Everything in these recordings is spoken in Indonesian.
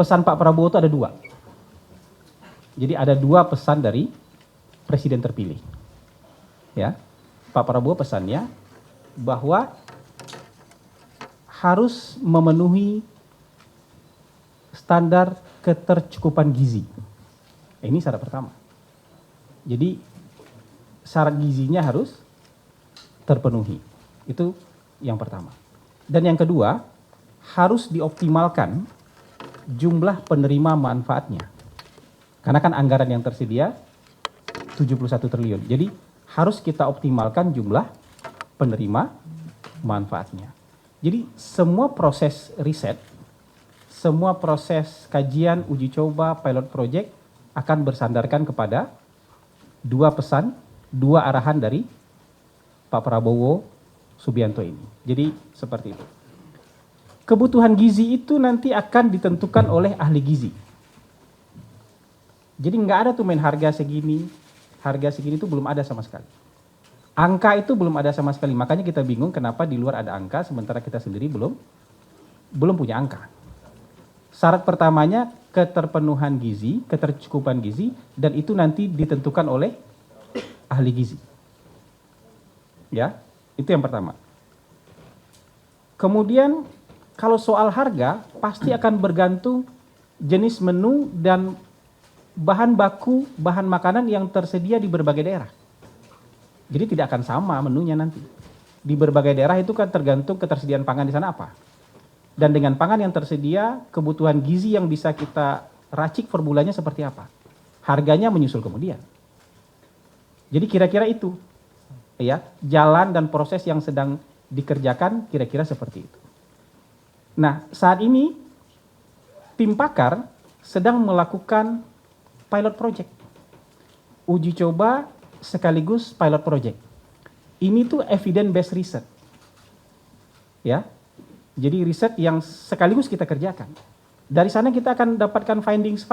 pesan Pak Prabowo itu ada dua. Jadi ada dua pesan dari presiden terpilih. Ya, Pak Prabowo pesannya bahwa harus memenuhi standar ketercukupan gizi. Ini syarat pertama. Jadi syarat gizinya harus terpenuhi. Itu yang pertama. Dan yang kedua, harus dioptimalkan jumlah penerima manfaatnya. Karena kan anggaran yang tersedia 71 triliun. Jadi harus kita optimalkan jumlah penerima manfaatnya. Jadi semua proses riset, semua proses kajian, uji coba, pilot project akan bersandarkan kepada dua pesan, dua arahan dari Pak Prabowo Subianto ini. Jadi seperti itu. Kebutuhan gizi itu nanti akan ditentukan oleh ahli gizi. Jadi nggak ada tuh main harga segini itu belum ada sama sekali. Angka itu belum ada sama sekali, makanya kita bingung kenapa di luar ada angka sementara kita sendiri belum punya angka. Syarat pertamanya keterpenuhan gizi, ketercukupan gizi, dan itu nanti ditentukan oleh ahli gizi. Ya, itu yang pertama. Kemudian kalau soal harga pasti akan bergantung jenis menu dan bahan baku, bahan makanan yang tersedia di berbagai daerah. Jadi tidak akan sama menunya nanti. Di berbagai daerah itu kan tergantung ketersediaan pangan di sana apa. Dan dengan pangan yang tersedia, kebutuhan gizi yang bisa kita racik formulanya seperti apa. Harganya menyusul kemudian. Jadi kira-kira itu. Ya, jalan dan proses yang sedang dikerjakan kira-kira seperti itu. Nah, saat ini tim pakar sedang melakukan pilot project. Uji coba sekaligus pilot project. Ini tuh evidence based research. Ya. Jadi riset yang sekaligus kita kerjakan. Dari sana kita akan dapatkan findings.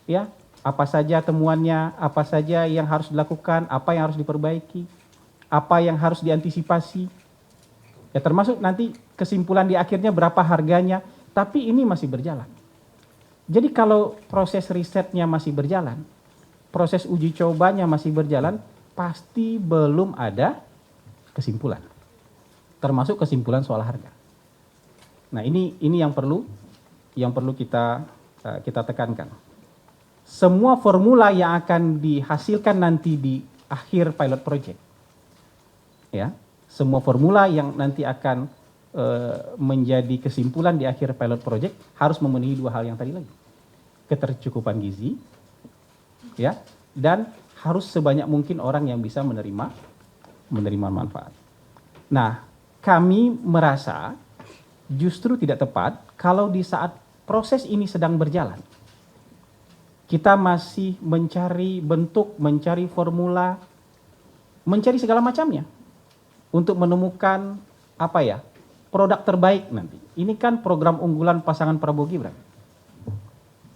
Ya, apa saja temuannya, apa saja yang harus dilakukan, apa yang harus diperbaiki, apa yang harus diantisipasi. Ya, termasuk nanti kesimpulan di akhirnya berapa harganya, tapi ini masih berjalan. Jadi kalau proses risetnya masih berjalan, proses uji cobanya masih berjalan, pasti belum ada kesimpulan. Termasuk kesimpulan soal harga. Nah, ini yang perlu kita tekankan. Semua formula yang akan dihasilkan nanti di akhir pilot project. Ya, semua formula yang nanti akan menjadi kesimpulan di akhir pilot project harus memenuhi dua hal yang tadi lagi. Ketercukupan gizi, ya, dan harus sebanyak mungkin orang yang bisa menerima manfaat. Nah, kami merasa justru tidak tepat kalau di saat proses ini sedang berjalan, kita masih mencari bentuk, mencari formula, mencari segala macamnya untuk menemukan produk terbaik nanti. Ini kan program unggulan pasangan Prabowo Gibran.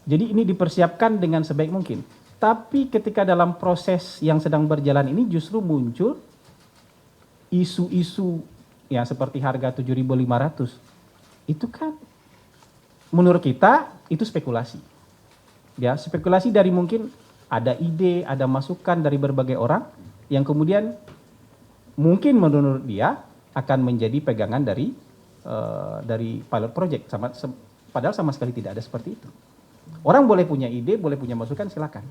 Jadi ini dipersiapkan dengan sebaik mungkin. Tapi ketika dalam proses yang sedang berjalan ini justru muncul isu-isu yang seperti harga 7.500. Itu kan menurut kita itu spekulasi. Ya, spekulasi dari mungkin ada ide, ada masukan dari berbagai orang yang kemudian mungkin menurut dia akan menjadi pegangan dari pilot project, padahal sama sekali tidak ada seperti itu. Orang boleh punya ide, boleh punya masukan, silakan.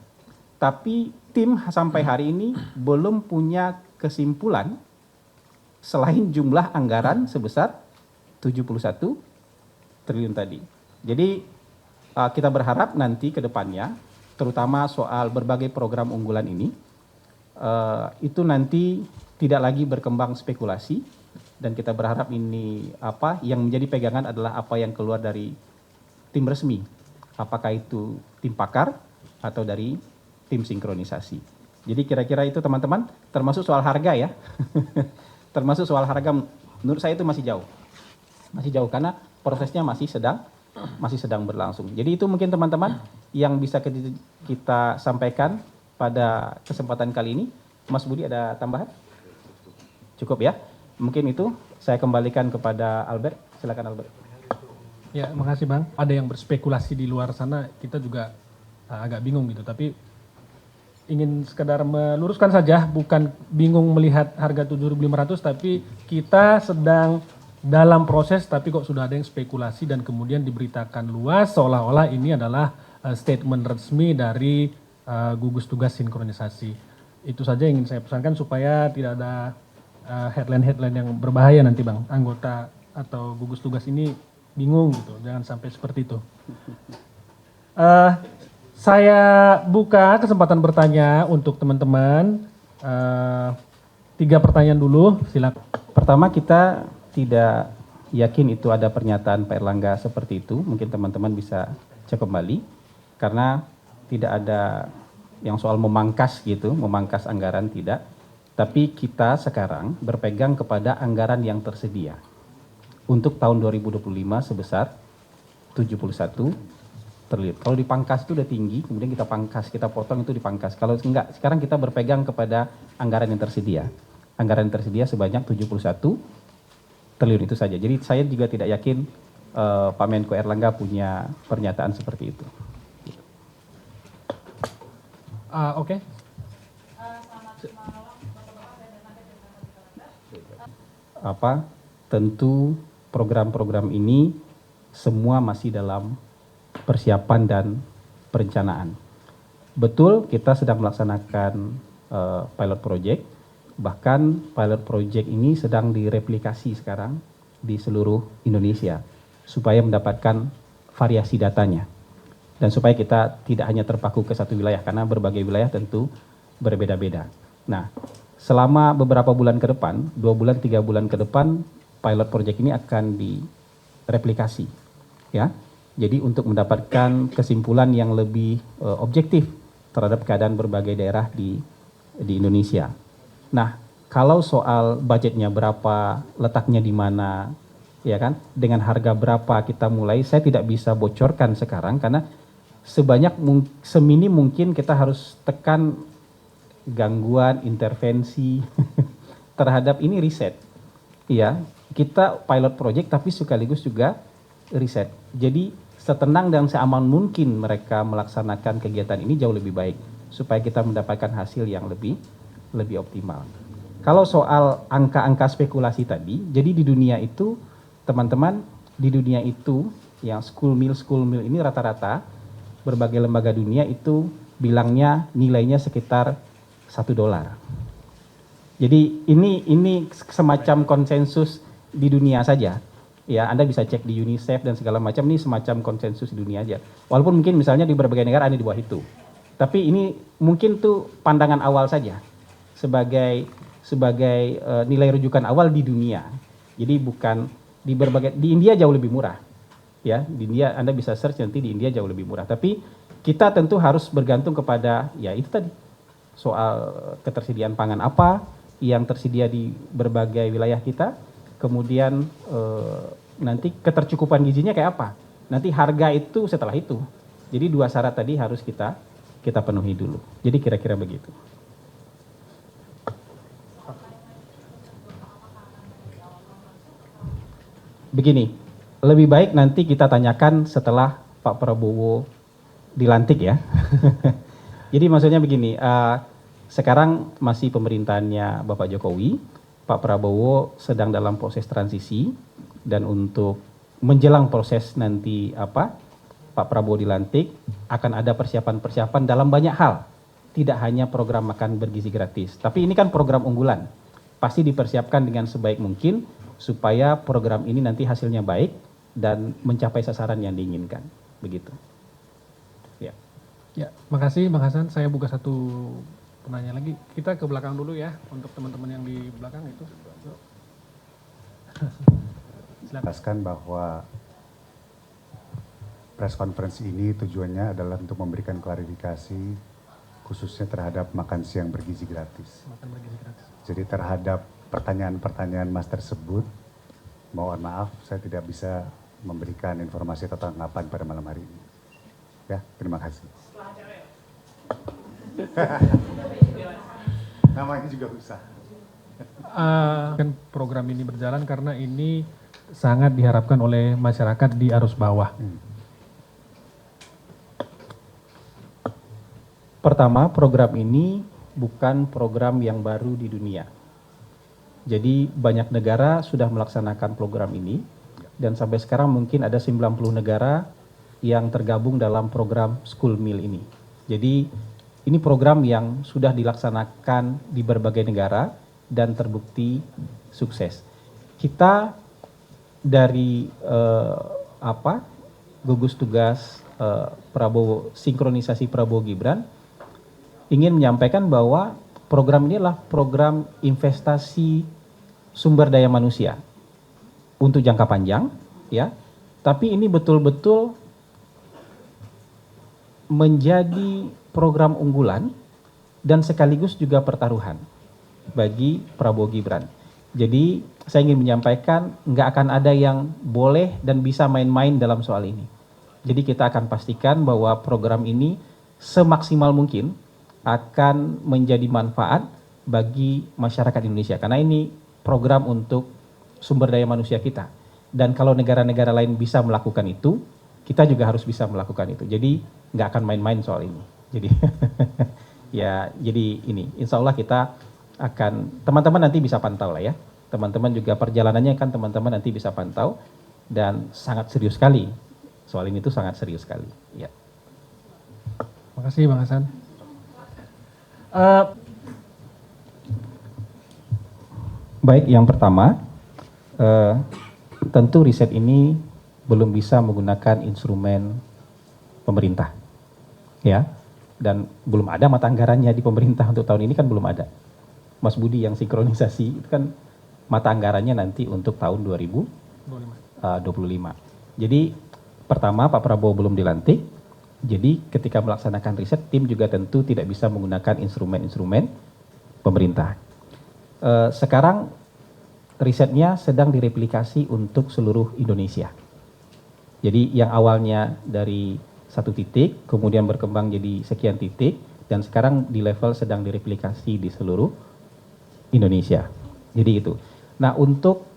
Tapi tim sampai hari ini belum punya kesimpulan selain jumlah anggaran sebesar 71 triliun tadi. Jadi kita berharap nanti ke depannya, terutama soal berbagai program unggulan ini, itu nanti tidak lagi berkembang spekulasi, dan kita berharap ini yang menjadi pegangan adalah apa yang keluar dari tim resmi, apakah itu tim pakar atau dari tim sinkronisasi. Jadi kira-kira itu teman-teman, termasuk soal harga ya. Termasuk soal harga menurut saya itu masih jauh karena prosesnya masih sedang berlangsung. Jadi itu mungkin teman-teman yang bisa kita sampaikan pada kesempatan kali ini. Mas Budi ada tambahan? Cukup ya. Mungkin itu saya kembalikan kepada Albert. Silakan Albert. Ya, makasih Bang. Ada yang berspekulasi di luar sana, kita juga agak bingung gitu. Tapi ingin sekedar meluruskan saja, bukan bingung melihat harga 7.500, tapi kita sedang dalam proses, tapi kok sudah ada yang spekulasi dan kemudian diberitakan luas, seolah-olah ini adalah statement resmi dari gugus tugas sinkronisasi. Itu saja yang ingin saya pesankan supaya tidak ada headline-headline yang berbahaya nanti Bang. Anggota atau gugus tugas ini bingung gitu, jangan sampai seperti itu. Saya buka kesempatan bertanya untuk teman-teman. 3 pertanyaan dulu, silakan. Pertama, kita tidak yakin itu ada pernyataan Pak Erlangga seperti itu. Mungkin teman-teman bisa cek kembali. Karena tidak ada yang soal memangkas gitu, memangkas anggaran tidak. Tapi kita sekarang berpegang kepada anggaran yang tersedia. Untuk tahun 2025 sebesar 71 triliun. Kalau dipangkas itu udah tinggi, kemudian kita pangkas, kita potong itu dipangkas. Kalau enggak, sekarang kita berpegang kepada anggaran yang tersedia. Anggaran yang tersedia sebanyak 71 triliun itu saja. Jadi saya juga tidak yakin Pak Menko Erlangga punya pernyataan seperti itu. Oke. Tentu program-program ini semua masih dalam persiapan dan perencanaan. Betul, kita sedang melaksanakan pilot project, bahkan pilot project ini sedang direplikasi sekarang di seluruh Indonesia supaya mendapatkan variasi datanya dan supaya kita tidak hanya terpaku ke satu wilayah karena berbagai wilayah tentu berbeda-beda. Nah, selama beberapa bulan ke depan, 2 bulan, 3 bulan ke depan, pilot project ini akan direplikasi, ya. Jadi untuk mendapatkan kesimpulan yang lebih objektif terhadap keadaan berbagai daerah di Indonesia. Nah, kalau soal budgetnya berapa, letaknya di mana, ya kan, dengan harga berapa kita mulai, saya tidak bisa bocorkan sekarang karena semini mungkin kita harus tekan gangguan, intervensi terhadap ini riset. Ya, kita pilot project tapi sekaligus juga riset. Jadi setenang dan seaman mungkin mereka melaksanakan kegiatan ini jauh lebih baik supaya kita mendapatkan hasil yang lebih optimal. Kalau soal angka-angka spekulasi tadi, jadi di dunia itu teman-teman, di dunia itu yang school meal ini rata-rata berbagai lembaga dunia itu bilangnya nilainya sekitar $1. Jadi ini semacam konsensus di dunia saja. Ya, Anda bisa cek di UNICEF dan segala macam, ini semacam konsensus di dunia aja. Walaupun mungkin misalnya di berbagai negara ada di bawah itu. Tapi ini mungkin tuh pandangan awal saja sebagai nilai rujukan awal di dunia. Jadi bukan di India jauh lebih murah. Ya, di India Anda bisa search nanti di India jauh lebih murah. Tapi kita tentu harus bergantung kepada ya itu tadi soal ketersediaan pangan apa yang tersedia di berbagai wilayah kita, kemudian nanti ketercukupan gizinya kayak apa. Nanti harga itu setelah itu. Jadi 2 syarat tadi harus kita penuhi dulu. Jadi kira-kira begitu. Begini, lebih baik nanti kita tanyakan setelah Pak Prabowo dilantik ya. Jadi maksudnya begini, sekarang masih pemerintahannya Bapak Jokowi, Pak Prabowo sedang dalam proses transisi dan untuk menjelang proses nanti Pak Prabowo dilantik akan ada persiapan-persiapan dalam banyak hal. Tidak hanya program makan bergizi gratis, tapi ini kan program unggulan. Pasti dipersiapkan dengan sebaik mungkin supaya program ini nanti hasilnya baik dan mencapai sasaran yang diinginkan. Begitu. Ya. Ya, makasih Bang Hasan. Saya buka satu penanya lagi. Kita ke belakang dulu ya untuk teman-teman yang di belakang itu. Jelaskan bahwa press conference ini tujuannya adalah untuk memberikan klarifikasi khususnya terhadap makan siang bergizi gratis. Makan bergizi gratis. Jadi terhadap pertanyaan-pertanyaan Mas tersebut, mohon maaf saya tidak bisa memberikan informasi atau tanggapan pada malam hari ini. Ya, terima kasih. Namanya juga usah. Kan program ini berjalan karena ini sangat diharapkan oleh masyarakat di arus bawah. Pertama, program ini bukan program yang baru di dunia. Jadi banyak negara sudah melaksanakan program ini dan sampai sekarang mungkin ada 90 negara yang tergabung dalam program school meal ini. Jadi ini program yang sudah dilaksanakan di berbagai negara dan terbukti sukses. Kita dari gugus tugas Prabowo, sinkronisasi Prabowo Gibran ingin menyampaikan bahwa program ini adalah program investasi sumber daya manusia untuk jangka panjang, ya. Tapi ini betul-betul menjadi program unggulan dan sekaligus juga pertaruhan bagi Prabowo Gibran. Jadi saya ingin menyampaikan nggak akan ada yang boleh dan bisa main-main dalam soal ini. Jadi kita akan pastikan bahwa program ini semaksimal mungkin akan menjadi manfaat bagi masyarakat Indonesia. Karena ini program untuk sumber daya manusia kita. Dan kalau negara-negara lain bisa melakukan itu, kita juga harus bisa melakukan itu. Jadi nggak akan main-main soal ini. Jadi ya, jadi ini insya Allah kita akan, teman-teman nanti bisa pantau lah ya. Teman-teman juga perjalanannya kan teman-teman nanti bisa pantau dan sangat serius sekali. Soal ini tuh sangat serius sekali. Ya. Terima kasih Bang Hasan. Baik, yang pertama, tentu riset ini belum bisa menggunakan instrumen pemerintah, ya, dan belum ada mata anggarannya di pemerintah untuk tahun ini kan belum ada. Mas Budi yang sinkronisasi itu kan mata anggarannya nanti untuk tahun 2025. Jadi pertama Pak Prabowo belum dilantik, jadi ketika melaksanakan riset tim juga tentu tidak bisa menggunakan instrumen-instrumen pemerintah. Sekarang risetnya sedang direplikasi untuk seluruh Indonesia. Jadi yang awalnya dari satu titik, kemudian berkembang jadi sekian titik, dan sekarang di level sedang direplikasi di seluruh Indonesia. Jadi itu. Nah untuk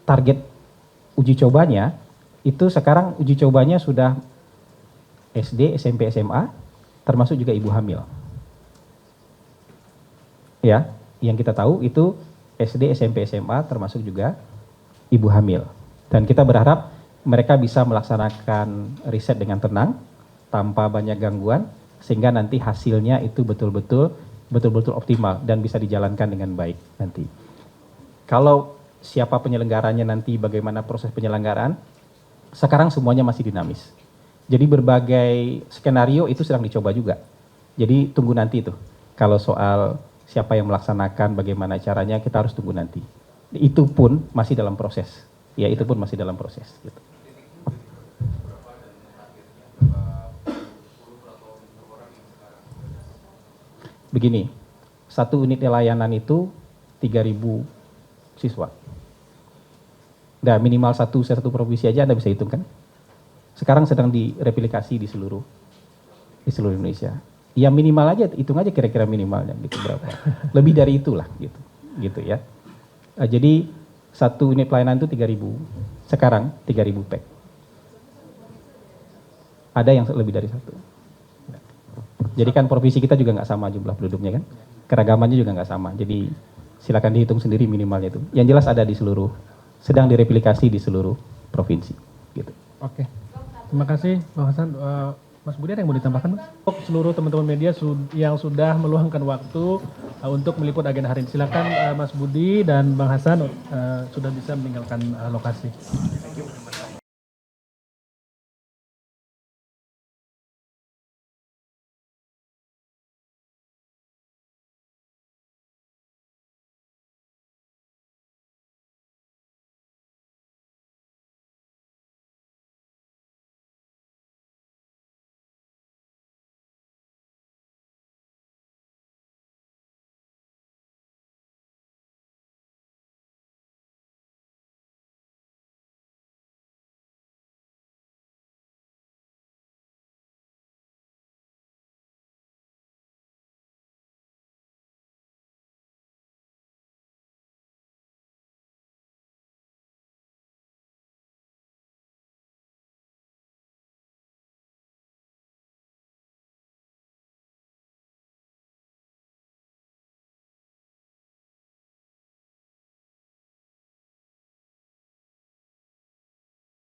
target uji cobanya, itu sekarang uji cobanya sudah SD, SMP, SMA, termasuk juga ibu hamil. Ya, yang kita tahu itu SD, SMP, SMA termasuk juga ibu hamil. Dan kita berharap mereka bisa melaksanakan riset dengan tenang, tanpa banyak gangguan, sehingga nanti hasilnya itu betul-betul optimal dan bisa dijalankan dengan baik nanti. Kalau siapa penyelenggaranya nanti, bagaimana proses penyelenggaraan, sekarang semuanya masih dinamis. Jadi berbagai skenario itu sedang dicoba juga. Jadi tunggu nanti itu. Kalau soal siapa yang melaksanakan, bagaimana caranya, kita harus tunggu nanti. Itu pun masih dalam proses. Ya, itu pun masih dalam proses. Gitu. Begini, satu unit layanan itu 3.000 siswa. Nah, minimal satu provinsi aja Anda bisa hitung kan. Sekarang sedang direplikasi di seluruh Indonesia. Ya minimal aja, hitung aja kira-kira minimalnya gitu berapa. Lebih dari itulah gitu ya. Jadi satu unit pelayanan itu 3.000. Sekarang 3.000 pack. Ada yang lebih dari satu. Jadi kan provinsi kita juga nggak sama jumlah penduduknya kan. Keragamannya juga nggak sama. Jadi silakan dihitung sendiri minimalnya itu. Yang jelas ada di seluruh, sedang direplikasi di seluruh provinsi. Gitu. Oke, terima kasih Bang Hasan. Mas Budi ada yang mau ditambahkan, Mas? Untuk seluruh teman-teman media yang sudah meluangkan waktu untuk meliput agenda hari ini. Silakan Mas Budi dan Bang Hasan sudah bisa meninggalkan lokasi.